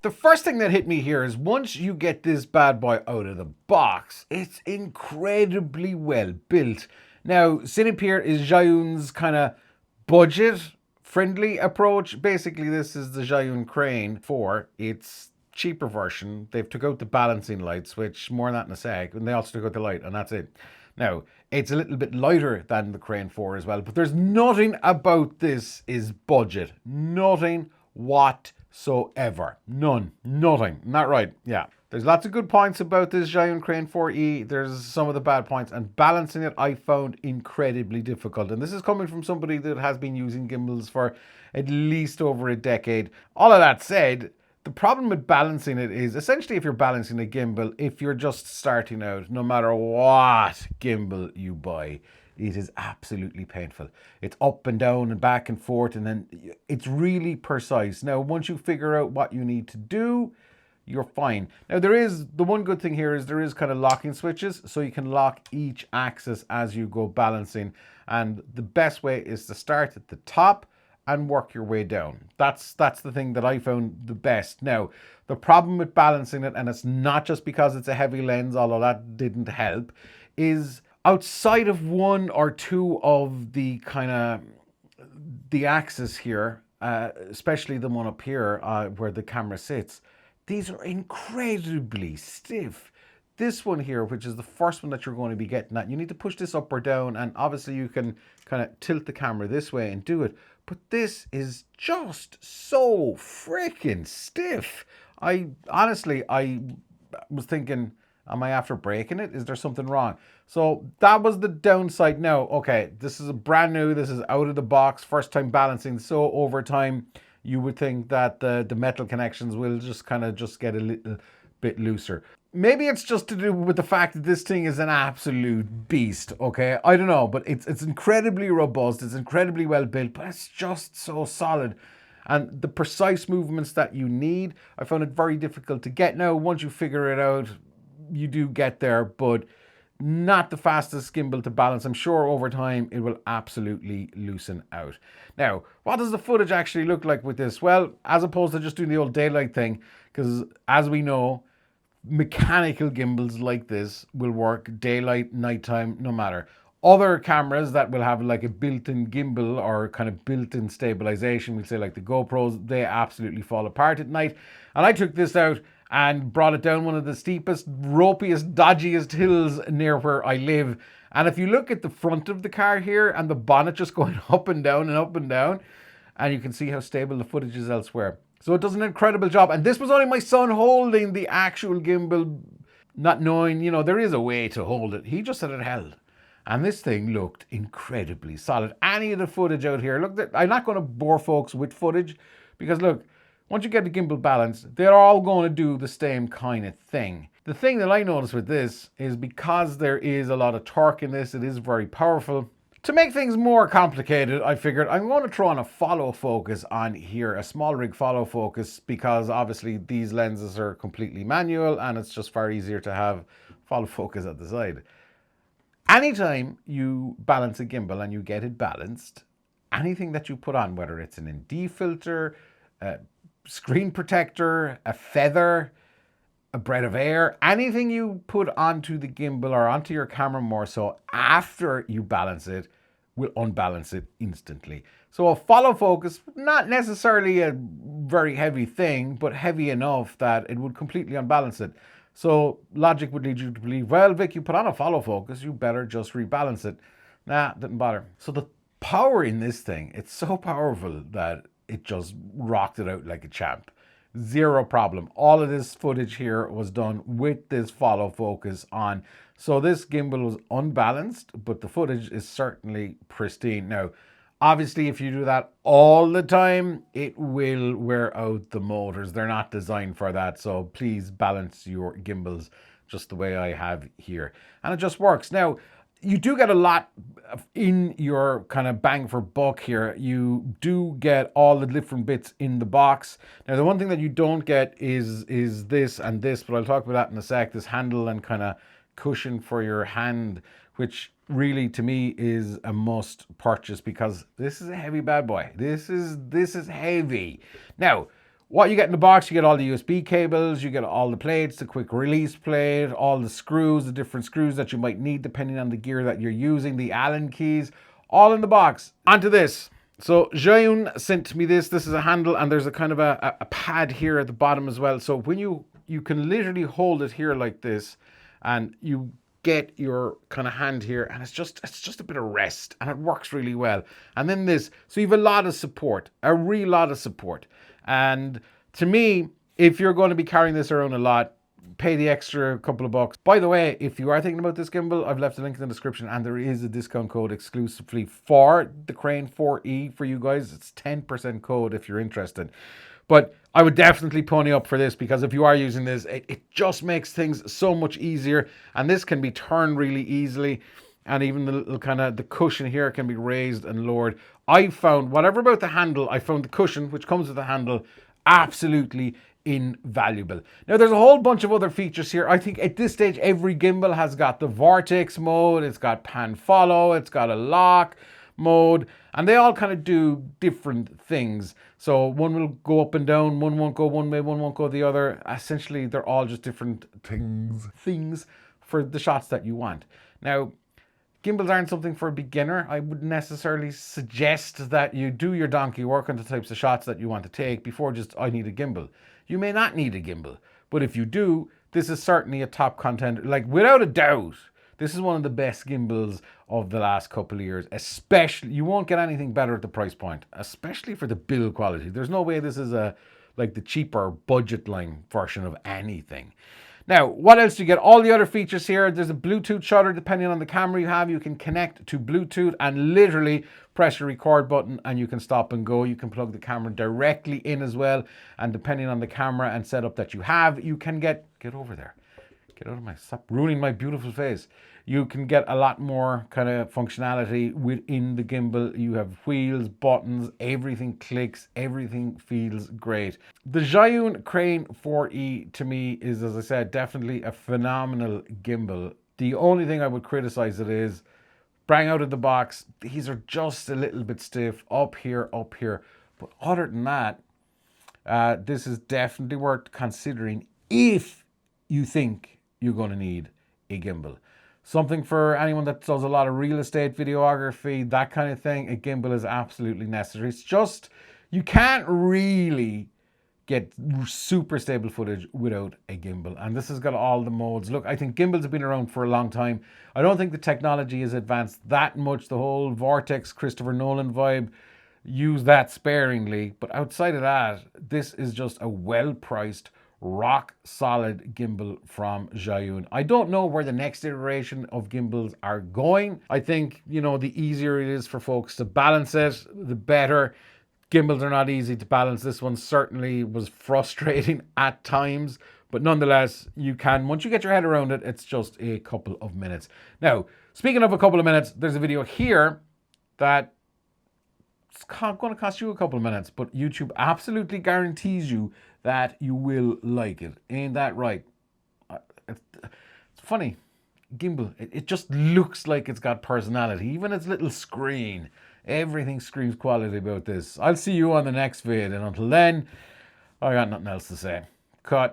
The first thing that hit me here is once you get this bad boy out of the box, it's incredibly well built. Now, Cinepeer is Zhiyun's kind of budget friendly approach. Basically, this is the Zhiyun Crane 4. It's cheaper version. They've took out the balancing light switch, more on that in a sec, and they also took out the light, and that's it. Now, it's a little bit lighter than the Crane 4 as well, but there's nothing about this is budget. Nothing whatsoever. None. Nothing. Not right. Yeah. There's lots of good points about this Zhiyun Crane 4E. There's some of the bad points, and balancing it I found incredibly difficult. And this is coming from somebody that has been using gimbals for at least over a decade. All of that said, the problem with balancing it is essentially if you're balancing a gimbal, if you're just starting out, no matter what gimbal you buy, it is absolutely painful. It's up and down and back and forth, and then it's really precise. Now, once you figure out what you need to do, you're fine. Now, the one good thing here is there is kind of locking switches, so you can lock each axis as you go balancing. And the best way is to start at the top and work your way down. That's the thing that I found the best. Now, the problem with balancing it, and it's not just because it's a heavy lens, although that didn't help, is outside of one or two of the kind of the axis here, especially the one up here where the camera sits, these are incredibly stiff. This one here, which is the first one that you're going to be getting at, you need to push this up or down, and obviously you can kind of tilt the camera this way and do it. But this is just so freaking stiff. I was thinking, am I after breaking it? Is there something wrong? So that was the downside. Now, okay, this is brand new. This is out of the box, first time balancing. So over time, you would think that the metal connections will just kind of just get a little bit looser. Maybe it's just to do with the fact that this thing is an absolute beast, okay? I don't know, but it's incredibly robust, it's incredibly well built, but it's just so solid. And the precise movements that you need, I found it very difficult to get. Now, once you figure it out, you do get there, but not the fastest gimbal to balance. I'm sure over time it will absolutely loosen out. Now, what does the footage actually look like with this? Well, as opposed to just doing the old daylight thing, because as we know, mechanical gimbals like this will work daylight, nighttime, no matter. Other cameras that will have like a built-in gimbal or kind of built-in stabilization, we'll say like the GoPros, they absolutely fall apart at night. And I took this out and brought it down one of the steepest, ropiest, dodgiest hills near where I live. And if you look at the front of the car here and the bonnet just going up and down and up and down, and you can see how stable the footage is elsewhere. So it does an incredible job. And this was only my son holding the actual gimbal, not knowing, you know, there is a way to hold it. He just said it held. And this thing looked incredibly solid. Any of the footage out here, look, I'm not going to bore folks with footage because look, once you get the gimbal balanced, they're all going to do the same kind of thing. The thing that I noticed with this is because there is a lot of torque in this, it is very powerful. To make things more complicated, I figured I'm going to throw on a follow focus on here, a small rig follow focus, because obviously these lenses are completely manual and it's just far easier to have follow focus at the side. Anytime you balance a gimbal and you get it balanced, anything that you put on, whether it's an ND filter, a screen protector, a feather, a breath of air, anything you put onto the gimbal or onto your camera more so after you balance it will unbalance it instantly. So a follow focus, not necessarily a very heavy thing, but heavy enough that it would completely unbalance it. So logic would lead you to believe, well, Vic, you put on a follow focus, you better just rebalance it. Nah, didn't bother. So the power in this thing, it's so powerful that it just rocked it out like a champ. Zero problem. All of this footage here was done with this follow focus on. So this gimbal was unbalanced, but the footage is certainly pristine. Now, obviously, if you do that all the time, it will wear out the motors. They're not designed for that. So please balance your gimbals just the way I have here. And it just works. Now, you do get a lot in your kind of bang for buck here. You do get all the different bits in the box. Now, the one thing that you don't get is this and this, but I'll talk about that in a sec. This handle and kind of cushion for your hand, which really to me is a must purchase because this is a heavy bad boy. This is heavy. Now, What you get in the box, you get all the USB cables, you get all the plates, the quick release plate, all the screws, the different screws that you might need depending on the gear that you're using, the Allen keys, all in the box. Onto this. So Zhiyun sent me this. This is a handle, and there's a kind of a pad here at the bottom as well. So when you can literally hold it here like this, and you get your kind of hand here, and it's just a bit of rest, and it works really well. And then this, so you have a lot of support, a real lot of support. And to me, if you're going to be carrying this around a lot, pay the extra couple of bucks. By the way, if you are thinking about this gimbal, I've left a link in the description, and there is a discount code exclusively for the Crane 4E for you guys. It's 10% code if you're interested. But I would definitely pony up for this, because if you are using this, it just makes things so much easier. And this can be turned really easily. And even the little kind of the cushion here can be raised and lowered. I found, whatever about the handle, I found the cushion, which comes with the handle, absolutely invaluable. Now, there's a whole bunch of other features here. I think at this stage, every gimbal has got the vortex mode, it's got pan follow, it's got a lock mode, and they all kind of do different things. So one will go up and down, one won't go one way, one won't go the other. Essentially, they're all just different things for the shots that you want. Now, gimbals aren't something for a beginner. I wouldn't necessarily suggest that you do your donkey work on the types of shots that you want to take before just, I need a gimbal. You may not need a gimbal, but if you do, this is certainly a top contender. Like, without a doubt, this is one of the best gimbals of the last couple of years. Especially, you won't get anything better at the price point, especially for the build quality. There's no way this is like the cheaper budget line version of anything. Now, what else do you get? All the other features here. There's a Bluetooth shutter. Depending on the camera you have, you can connect to Bluetooth and literally press your record button and you can stop and go. You can plug the camera directly in as well. And depending on the camera and setup that you have, you can get over there. Get out of my, stop ruining my beautiful face. You can get a lot more kind of functionality within the gimbal. You have wheels, buttons, everything clicks, everything feels great. The Zhiyun Crane 4E to me is, as I said, definitely a phenomenal gimbal. The only thing I would criticize it is, bang out of the box, these are just a little bit stiff up here. But other than that, this is definitely worth considering if you think you're going to need a gimbal. Something for anyone that does a lot of real estate videography, that kind of thing, a gimbal is absolutely necessary. It's just, you can't really get super stable footage without a gimbal. And this has got all the modes. Look, I think gimbals have been around for a long time. I don't think the technology has advanced that much. The whole Vortex, Christopher Nolan vibe, use that sparingly. But outside of that, this is just a well-priced, rock solid gimbal from Zhiyun. I don't know where the next iteration of gimbals are going. I think, you know, the easier it is for folks to balance it, the better. Gimbals are not easy to balance. This one certainly was frustrating at times, but nonetheless, you can, once you get your head around it, it's just a couple of minutes. Now, speaking of a couple of minutes, there's a video here that it's going to cost you a couple of minutes, but YouTube absolutely guarantees you that you will like it. Ain't that right? It's funny. Gimbal, it just looks like it's got personality. Even its little screen. Everything screams quality about this. I'll see you on the next vid, and until then, I got nothing else to say. Cut.